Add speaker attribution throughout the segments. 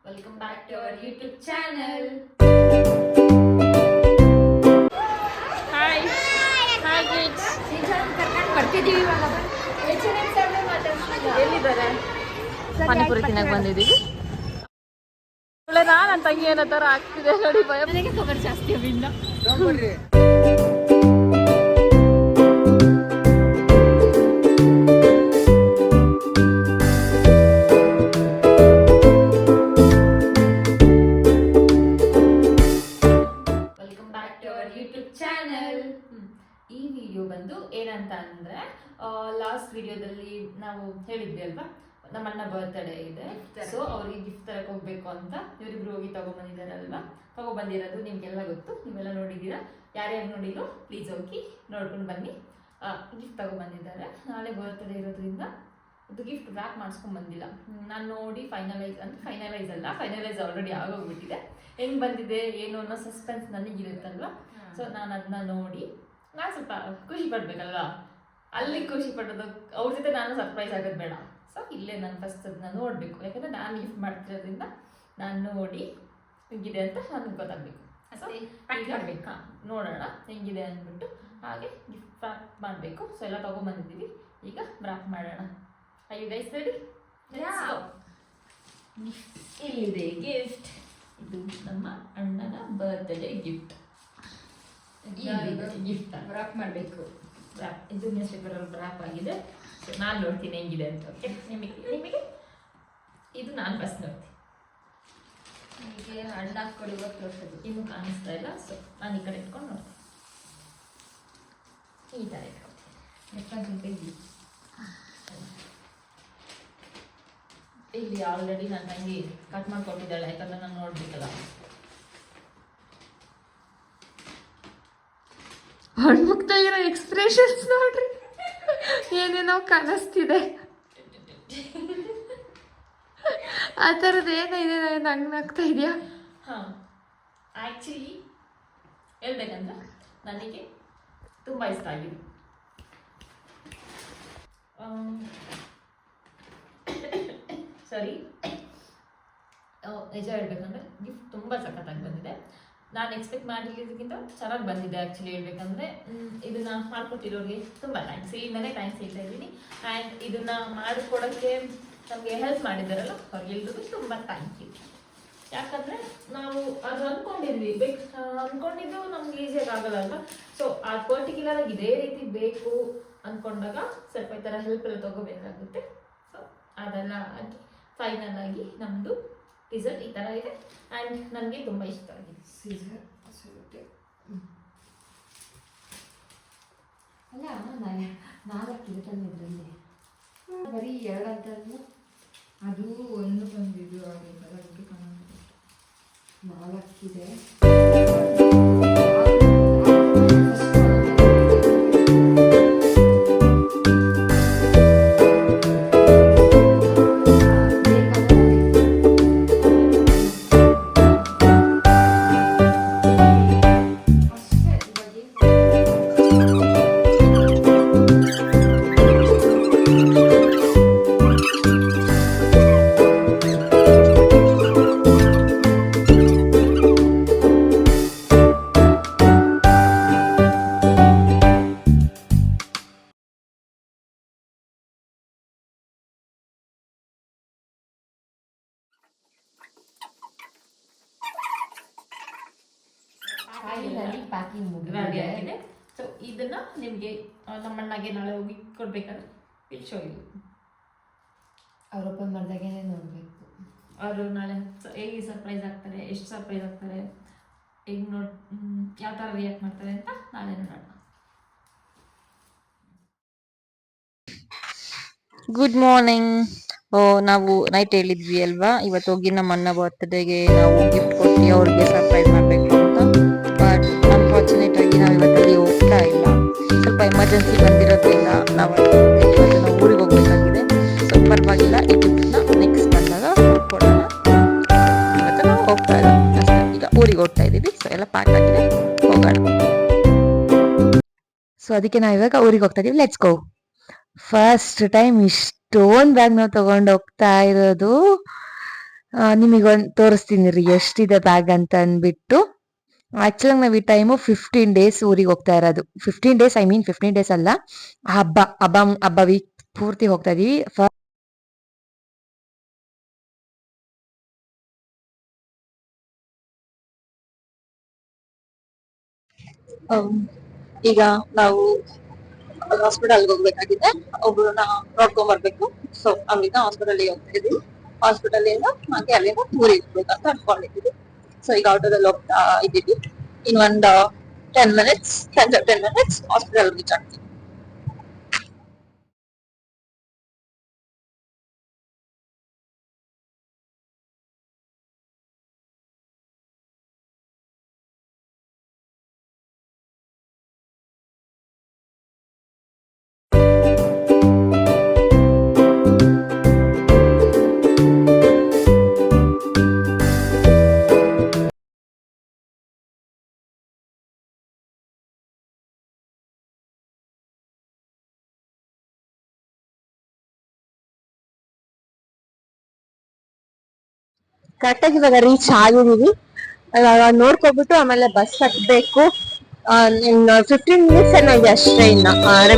Speaker 1: Welcome back to our YouTube channel.
Speaker 2: Hi hi kids.
Speaker 1: ಬರ್ತಿದ್ದೀವಿ ಇವಾಗ.
Speaker 2: ಎಲ್ಲಿದ್ದಾರೆ? ಪಾನಿಪುರಿ ತಿನ್ನಕ್ಕೆ ಬಂದಿದ್ದೀವಿ. ನನ್ನ ತಂಗಿ ಏನೋ ಥರ ಆಗ್ತಿದೆ ನೋಡಿ, ಭಯ.
Speaker 1: ನನಗೆ ಖಬರ್ ಜಾಸ್ತಿ ಅವಿಂದ. Welcome back to our YouTube channel. ಈ ವಿಡಿಯೋ ಬಂದು ಏನಂತ ಅಂದರೆ, ಲಾಸ್ಟ್ ವಿಡಿಯೋದಲ್ಲಿ ನಾವು ಹೇಳಿದ್ವಿ ಅಲ್ವಾ, ನಮ್ಮ ಅಣ್ಣ ಬರ್ತ್ಡೇ ಇದೆ, ಸೊ ಅವ್ರಿಗೆ ಗಿಫ್ಟ್ ತರಕ್ಕೆ ಹೋಗ್ಬೇಕು ಅಂತ ಇವರಿಬ್ರು ಹೋಗಿ ತಗೊಬಂದಿದ್ದಾರಲ್ವಾ. ತಗೊಬಂದಿರೋದು ನಿಮ್ಗೆಲ್ಲ ಗೊತ್ತು, ನೀವೆಲ್ಲ ನೋಡಿದ್ದೀರಾ. ಯಾರ್ಯಾರು ನೋಡಿದ್ರು ಪ್ಲೀಸ್ ಹೋಗಿ ನೋಡ್ಕೊಂಡು ಬನ್ನಿ. ಗಿಫ್ಟ್ ತಗೊಬಂದಿದ್ದಾರೆ. ನಾಳೆ ಬರ್ತ್ಡೇ ಇರೋದ್ರಿಂದ ಅದು ಗಿಫ್ಟ್ ರ್ಯಾಪ್ ಮಾಡಿಸ್ಕೊಂಡು ಬಂದಿಲ್ಲ. ನಾನು ನೋಡಿ ಫೈನಲೈಸ್ ಆಲ್ರೆಡಿ ಆಗೋಗ್ಬಿಟ್ಟಿದೆ. ಹೆಂಗೆ ಬಂದಿದೆ ಏನು ಅನ್ನೋ ಸಸ್ಪೆನ್ಸ್ ನನಗಿರುತ್ತಲ್ವ. ಸೊ ನಾನು ಅದನ್ನ ನೋಡಿ ನಾನು ಸ್ವಲ್ಪ ಖುಷಿ ಪಡ್ಬೇಕಲ್ವಾ, ಅಲ್ಲಿ ಖುಷಿ ಪಡೋದು, ಅವ್ರ ಜೊತೆ ನಾನು ಸರ್ಪ್ರೈಸ್ ಆಗೋದು ಬೇಡ. ಸೊ ಇಲ್ಲೇ ನಾನು ಫಸ್ಟ್ ಅದನ್ನ ನೋಡಬೇಕು, ಯಾಕಂದರೆ ನಾನು ಗಿಫ್ಟ್ ಮಾಡ್ತಿರೋದ್ರಿಂದ ನಾನು ನೋಡಿ ಹೆಂಗಿದೆ ಅಂತ ನನಗೆ ಗೊತ್ತಾಗಬೇಕು. ಸೊ ಪ್ಯಾಕ್ ಮಾಡಬೇಕು. ನೋಡೋಣ ಹೆಂಗಿದೆ ಅಂದ್ಬಿಟ್ಟು ಹಾಗೆ ಗಿಫ್ಟ್ ಪ್ಯಾಕ್ ಮಾಡಬೇಕು. ಸೊ ಎಲ್ಲ ತೊಗೊಂಬಂದಿದ್ದೀವಿ, ಈಗ ರ್ಯಾಪ್ ಮಾಡೋಣ. Are you guys ready? ಇಲ್ಲಿದೆ ಗಿಫ್ಟ್. ಇದು ನಮ್ಮ ಅಣ್ಣನ ಬರ್ತ್ಡೇ ಗಿಫ್ಟ್. ಗಿಫ್ಟ್ ರ್ಯಾಪ್ ಮಾಡಬೇಕು. ರ್ಯಾಪ್ ಇದು ನ್ಯೂಸ್ ಪೇಪರಲ್ಲಿ ರ್ಯಾಪ್ ಆಗಿದೆ. ಸೊ ನಾನು ನೋಡ್ತೀನಿ ಹೆಂಗಿದೆ ಅಂತ. ಓಕೆ, ನಿಮಗೆ ಇದು ನಾನು ಫಸ್ಟ್ ನೋಡ್ತೀನಿ. ನಿಮಗೆ ಅಣ್ಣ ಹಾಕ್ಕೊಳ್ಳಿ, ತೋರಿಸೋದು ಇನ್ನೂ ಕಾಣಿಸ್ತಾ ಇಲ್ಲ. ಸೊ ನಾನು ಈ ಕಡೆ ಇಟ್ಕೊಂಡು ನೋಡ್ತೀನಿ. ಈ ಥರ ಇಟ್ಕೊಳ್ತೀನಿ. ಇಲ್ಲಿ ಆಲ್ರೆಡಿ ನನ್ನ ತಂಗಿ ಕಟ್ ಮಾಡಿಕೊಟ್ಟಿದ್ದಾಳೆ, ಯಾಕಂದ್ರೆ ನಾನು ನೋಡ್ಬೇಕಲ್ಲ.
Speaker 2: ಹಣ್ಮುಕ್ತ ಇರೋ ಎಕ್ಸ್ಪ್ರೆಷನ್ಸ್ ನೋಡ್ರಿ, ಏನೇನೋ ಕಾಣಿಸ್ತಿದೆ. ಆ ಥರದ್ದು ಏನಿದೆ, ನಂಗೆ ನಗ್ತಾ ಇದೆಯಾ?
Speaker 1: ಹಾಂ, ಆ್ಯಕ್ಚುಲಿ ಹೇಳ್ಬೇಕಂದ್ರೆ ನನಗೆ ತುಂಬ ಇಷ್ಟ ಆಗಿದೆ. ಸರಿ, ನಿಜ ಹೇಳ್ಬೇಕಂದ್ರೆ ಗಿಫ್ಟ್ ತುಂಬ ಸಖತ್ತಾಗಿ ಬಂದಿದೆ. ನಾನು ಎಕ್ಸ್ಪೆಕ್ಟ್ ಮಾಡಿದ್ದಕ್ಕಿಂತ ಚೆನ್ನಾಗಿ ಬಂದಿದೆ. ಆ್ಯಕ್ಚುಲಿ ಹೇಳ್ಬೇಕಂದ್ರೆ ಇದನ್ನು ಮಾಡಿಕೊಟ್ಟಿರೋರಿಗೆ ತುಂಬ ಥ್ಯಾಂಕ್ಸ್. ಇಲ್ಲಿಂದಲೇ ಥ್ಯಾಂಕ್ಸ್ ಹೇಳ್ತಾ ಇದ್ದೀನಿ. ಆ್ಯಂಡ್ ಇದನ್ನು ಮಾಡಿಕೊಡೋಕ್ಕೆ ನಮಗೆ ಹೆಲ್ಪ್ ಮಾಡಿದ್ದಾರಲ್ಲ, ಅವ್ರಿಗೆಲ್ರಿಗೂ ತುಂಬ ಥ್ಯಾಂಕ್ ಯು. ಯಾಕಂದರೆ ನಾವು ಅದು ಅಂದ್ಕೊಂಡಿದ್ದು ನಮ್ಗೆ ಈಸಿಯಾಗಿ ಆಗಲ್ಲ ಅಲ್ವಾ. ಸೊ ಆ ಪರ್ಟಿಕ್ಯುಲರ್ ಆಗಿ ಇದೇ ರೀತಿ ಬೇಕು ಅಂದ್ಕೊಂಡಾಗ ಸ್ವಲ್ಪ ಈ ಥರ ಹೆಲ್ಪ್ ಎಲ್ಲ ತೊಗೋಬೇಕಾಗುತ್ತೆ. ಸೊ ಅದೆಲ್ಲ ಆಗಿ ಫೈನಲ್ ಆಗಿ ನಮ್ಮದು ರಿಸಲ್ಟ್ ಈ ಥರ ಇದೆ. ಆ್ಯಂಡ್ ನನಗೆ ತುಂಬ ಇಷ್ಟ ಆಗಿದೆ.
Speaker 3: ಅಲ್ಲ, 4 ಇರುತ್ತಲ್ಲ ಇದರಲ್ಲಿ, ಬರೀ 2 ಅಂತ
Speaker 1: ಅದು ಒಂದು ಬಂದಿದ್ದು ಆಗಿದ್ದಲ್ಲ,
Speaker 3: 4 ಇದೆ. ಪ್ಯಾಕಿಂಗ್
Speaker 1: ಮುಗಿದಾಗಿದೆ. ಸೊ ಇದನ್ನ ನಿಮಗೆ ನಮ್ಮಣ್ಣಗೆ ನಾಳೆ ಹೋಗಿ ಕೊಡ್ಬೇಕಂದ್ರೆ ವಿಲ್ ಶೋ ಯು.
Speaker 3: ಅವ್ರು ಓಪನ್ ಮಾಡಿದಾಗೇ ನೋಡಬೇಕು.
Speaker 1: ಅವರು ನಾಳೆ ಹೇಗೆ ಸರ್ಪ್ರೈಸ್ ಆಗ್ತಾರೆ, ಎಷ್ಟು ಸರ್ಪ್ರೈಸ್ ಆಗ್ತಾರೆ, ಹೇಗೆ ಯಾವ ಥರ ರಿಯಾಕ್ಟ್ ಮಾಡ್ತಾರೆ ಅಂತ ನಾಳೆ ನೋಡೋಣ.
Speaker 2: Good morning. ನಾವು ನೈಟ್ ಹೇಳಿದ್ವಿ ಅಲ್ವಾ, ಇವತ್ತು ಹೋಗಿ ನಮ್ಮ ಅಣ್ಣ ಬರ್ತ್ಡೇಗೆ ನಾವು ಗಿಫ್ಟ್ ಕೊಟ್ಟು ಅವ್ರಿಗೆ ಸರ್ಪ್ರೈಸ್ ಮಾಡಬೇಕು ಅಂತ. ಬಟ್ ಅನ್ಫಾರ್ಚುನೇಟ್ ಆಗಿ ನಾವು ಇವತ್ತಲ್ಲಿ ಹೋಗ್ತಾ ಇಲ್ಲ. ಸ್ವಲ್ಪ ಎಮರ್ಜೆನ್ಸಿ ಬಂದಿರೋದ್ರಿಂದ ನಾವು ಊರಿಗೆ ಹೋಗ್ಬೇಕಾಗಿದೆ. ಸೊ ಪರವಾಗಿಲ್ಲ, ಈ ಗಿಫ್ಟ್ನ ನೆಕ್ಸ್ಟ್ ಬಂದಾಗ ಕೊಡೋಣ. ಇವತ್ತು ನಾವು ಹೋಗ್ತಾ ಇಲ್ಲ ಅಷ್ಟೇ, ಈಗ ಊರಿಗೆ ಹೋಗ್ತಾ ಇದ್ದೀವಿ. ಸೊ ಎಲ್ಲ ಪ್ಯಾಕ್ ಆಗಿದೆ, ಹೋಗೋಣ. ಸೊ ಅದಕ್ಕೆ ನಾವು ಇವಾಗ ಊರಿಗೆ ಹೋಗ್ತಾ ಇದೀವಿ. Let's go. ಫಸ್ಟ್ ಟೈಮ್ ಇಷ್ಟೊಂದು ಬ್ಯಾಗ್ ನಾವು ತಗೊಂಡು ಹೋಗ್ತಾ ಇರೋದು. ನಿಮಗೊಂದು ತೋರಿಸ್ತೀನಿ ರೀ ಎಷ್ಟಿದೆ ಬ್ಯಾಗ್ ಅಂತ ಅಂದ್ಬಿಟ್ಟು. ಆಕ್ಚುಲಿ ನಾವ್ ಈ ಟೈಮು 15 ಡೇಸ್ ಊರಿಗೆ ಹೋಗ್ತಾ ಇರೋದು. 15 ಡೇಸ್, ಐ ಮೀನ್ 15 ಡೇಸ್ ಅಲ್ಲ, ಹಬ್ಬ ಹಬ್ಬ ಹಬ್ಬ ವೀಕ್ ಪೂರ್ತಿ ಹೋಗ್ತಾ ಇದೀವಿ. ಈಗ ನಾವು ಹಾಸ್ಪಿಟಲ್ಗೆ ಹೋಗ್ಬೇಕಾಗಿದೆ, ಒಬ್ರನ್ನ ನೋಡ್ಕೊಂಡ್ ಬರ್ಬೇಕು. ಸೊ ಅಲ್ಲಿಂದ ಹಾಸ್ಪಿಟಲ್ ಹೋಗ್ತಾ ಇದೀವಿ. ಹಾಸ್ಪಿಟಲ್ ಇಂದ ಹಾಗೆ ಅಲ್ಲಿಂದ ಊರಿಗೆ ಹೋಗ್ಬೇಕಂತ ಅನ್ಕೊಂಡಿದೀವಿ. ಸೊ ಈಗ ಆಟೋದಲ್ಲಿ ಹೋಗ್ತಾ ಇದ್ದೀವಿ. ಇನ್ನೊಂದು 10 ಮಿನಿಟ್ಸ್ 10 ಮಿನಿಟ್ಸ್ ಹಾಸ್ಪಿಟಲ್ ರೀಚ್ ಆಗ್ತೀವಿ. ಕರೆಕ್ಟಾಗಿ ಇವಾಗ ರೀಚ್ ಆಗಿದೀವಿ. ನೋಡ್ಕೊಬಿಟ್ಟು ಆಮೇಲೆ ಬಸ್ ಹತ್ಬೇಕು. ಇನ್ನು 15 ಮಿನಿಟ್ಸ್ ಏನೋ ಇದೆ ಅಷ್ಟೇ, ಇನ್ನ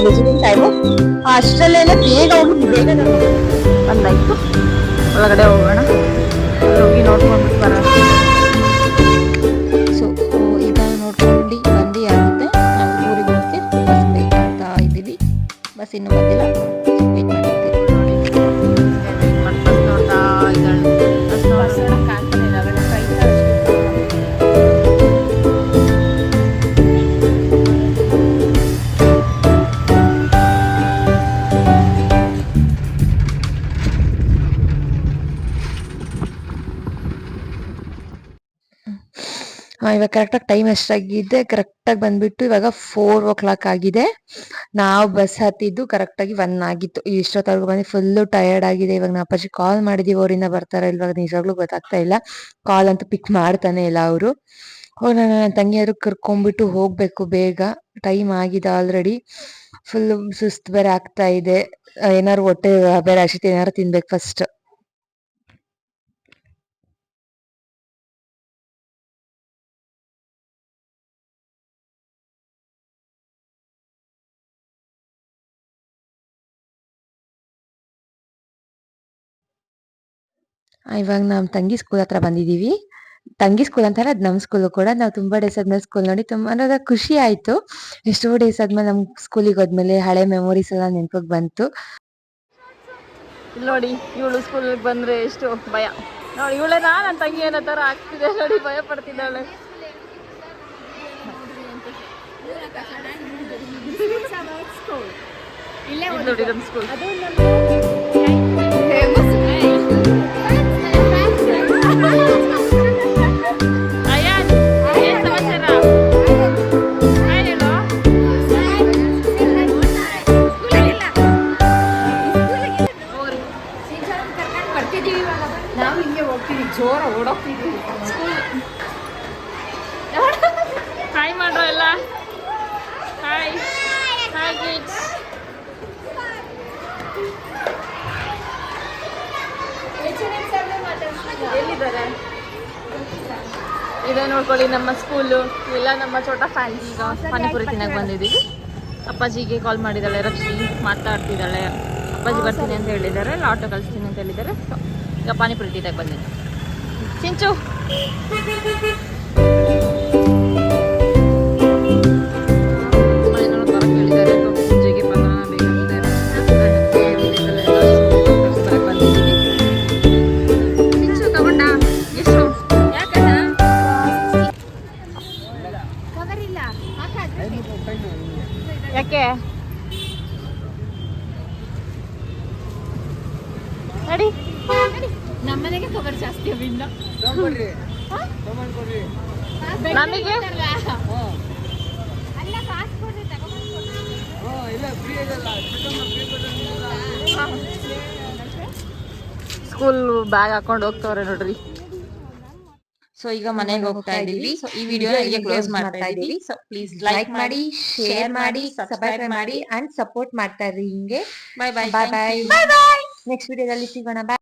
Speaker 2: ವಿಸಿಟಿಂಗ್ ಟೈಮು. ಅಷ್ಟರಲ್ಲೆಲ್ಲ ಬೇಗ ಹೋಗಿ ಬೇಗ ಬಂದಾಯ್ತು. ಒಳಗಡೆ ಹೋಗೋಣ, ಹೋಗಿ ನೋಡ್ಕೊಂಡ್ಬಿಟ್ಟು ಬರೋಣ. ಸೊ ಈಗ ನೋಡ್ಕೊಂಡು ಬಂದು ಆಗುತ್ತೆ. ನಾವು ಊರಿಗೆ ಹೋಗಿ ಬಸ್ ವೇಟ್ ಮಾಡ್ತಾ ಇದ್ದೀವಿ. ಬಸ್ ಇನ್ನೂ ಬಂದಿಲ್ಲ, ವೇಟ್ ಮಾಡ್ತೀವಿ. ಇವಾಗ ಕರೆಕ್ಟಾಗಿ ಟೈಮ್ ಎಷ್ಟಾಗಿದೆ, ಕರೆಕ್ಟಾಗಿ ಬಂದ್ಬಿಟ್ಟು ಇವಾಗ 4 o'clock ಆಗಿದೆ. ನಾವು ಬಸ್ ಹತ್ತಿದ್ದು ಕರೆಕ್ಟಾಗಿ 1 ಆಗಿತ್ತು. ಇಷ್ಟೊತ್ತವರೆಗೂ ಬಂದು ಫುಲ್ಲು ಟಯರ್ಡ್ ಆಗಿದೆ. ಇವಾಗ ನಾ ಅಪ್ಪಾಜಿ ಕಾಲ್ ಮಾಡಿದೀವಿ, ಅವರಿಂದ ಬರ್ತಾರ ಇವಾಗ ನಿಜವಾಗ್ಲೂ ಗೊತ್ತಾಗ್ತಾ ಇಲ್ಲ. ಕಾಲ್ ಅಂತೂ ಪಿಕ್ ಮಾಡ್ತಾನೆ ಇಲ್ಲ ಅವರು. ನನ್ನ ತಂಗಿಯರು ಕರ್ಕೊಂಡ್ಬಿಟ್ಟು ಹೋಗ್ಬೇಕು ಬೇಗ, ಟೈಮ್ ಆಗಿದೆ ಆಲ್ರೆಡಿ. ಫುಲ್ ಸುಸ್ತು ಬೇರೆ ಆಗ್ತಾ ಇದೆ. ಏನಾರು ಹೊಟ್ಟೆ ಬೇರೆ ಹಸಿತು, ಏನಾರು ತಿನ್ಬೇಕು ಫಸ್ಟ್. ಇವಾಗ ನಮ್ಮ ತಂಗಿ ಸ್ಕೂಲ್ ಹತ್ರ ಬಂದಿದ್ದೀವಿ. ತಂಗಿ ಸ್ಕೂಲ್ ಅಂತಾರೆ, ಅದು ನಮ್ಮ ಸ್ಕೂಲು ಕೂಡ. ನಾವು ತುಂಬಾ ಡೇಸ್ ಆದ್ಮೇಲೆ ಸ್ಕೂಲ್ ನೋಡಿ ತುಂಬಾ ಅನ್ನೋದ ಖುಷಿ ಆಯ್ತು. ಎಷ್ಟೋ ಡೇಸ್ ಆದ್ಮೇಲೆ ನಮ್ ಸ್ಕೂಲಿಗೆ ಹೋದ್ಮೇಲೆ ಹಳೆ ಮೆಮೊರೀಸ್ ಎಲ್ಲ ನೆನಪಿಗೆ ಬಂತು.
Speaker 1: ಇಲ್ಲಿ ನೋಡಿ, ಇವಳು ಸ್ಕೂಲಿಗೆ ಬಂದ್ರೆ ಎಷ್ಟು ಭಯ ನೋಡಿ. ಇವಳೇನಾ ನನ್ನ ತಂಗಿ ಏನೋ ತರ ಆಗ್ತಿದೆ ನೋಡಿ, ಭಯ ಪಡ್ತಿದ್ದಾಳೆ. ನೋಡಿ ನಮ್ಮ ಸ್ಕೂಲ್.
Speaker 3: ನಾವು ಹಿಂಗೆ ಹೋಗ್ತೀವಿ, ಜೋರ ಓಡೋಗ್ತಿದ್ವಿ ಸ್ಕೂಲ್.
Speaker 1: ಹಾಯ್ ಮಾಡ್ರೋ ಎಲ್ಲ. Hi hi kids. ಎಲ್ಲಿದ್ದಾರೆ? ಇದೇ ನೋಡ್ಕೊಳ್ಳಿ ನಮ್ಮ ಸ್ಕೂಲು. ಎಲ್ಲ ನಮ್ಮ ಚೋಟ ಫ್ಯಾನ್ಸ್. ಈಗ ಪಾನಿಪುರಿ ತಿನ್ನಕ್ಕೆ ಬಂದಿದ್ದೀವಿ. ಅಪ್ಪಾಜಿಗೆ ಕಾಲ್ ಮಾಡಿದ್ದಾಳೆ ರಕ್ಷಿ, ಮಾತಾಡ್ತಿದ್ದಾಳೆ. ಅಪ್ಪಾಜಿ ಬರ್ತೀನಿ ಅಂತ ಹೇಳಿದ್ದಾರೆ, ಆಟೋ ಕಳಿಸ್ತೀನಿ ಅಂತ ಹೇಳಿದ್ದಾರೆ. ಸೊ ಈಗ ಪಾನಿಪುರಿ ತಿನ್ನಕ್ಕೆ ಬಂದಿದ್ದೆ. ಚಿಂಚು ಪೂಜೆಗೆ ಚಿಂಚು ತಗೊಂಡ ಎಷ್ಟು? ಯಾಕೆ ನಡಿ
Speaker 3: ನಮ್ಮನೆಗೆ ಕವರ್ ಜಾಸ್ತಿ ಅವಿಲ್ಲ
Speaker 1: ನಮಗೆ. ಸ್ಕೂಲ್ ಬ್ಯಾಗ್ ಹಾಕೊಂಡು ಹೋಗ್ತವ್ರೆ ನೋಡ್ರಿ.
Speaker 2: ಸೊ ಈಗ ಮನೆಗೆ ಹೋಗ್ತಾ ಇದೀವಿ. ಸೊ ಈ ವಿಡಿಯೋ ಇಲ್ಲಿಗೆ ಕ್ಲೋಸ್ ಮಾಡ್ತಾ ಇದೀವಿ. ಸೊ ಪ್ಲೀಸ್ ಲೈಕ್ ಮಾಡಿ, ಶೇರ್ ಮಾಡಿ, ಸಬ್ಸ್ಕ್ರೈಬ್ ಮಾಡಿ ಅಂಡ್ ಸಪೋರ್ಟ್ ಮಾಡ್ತಾ ಇರಿ ಹಿಂಗೆ. ಬಾಯ್ ಬಾಯ್. ನೆಕ್ಸ್ಟ್ ವಿಡಿಯೋದಲ್ಲಿ ಸಿಗೋಣ. ಬಾಯ್.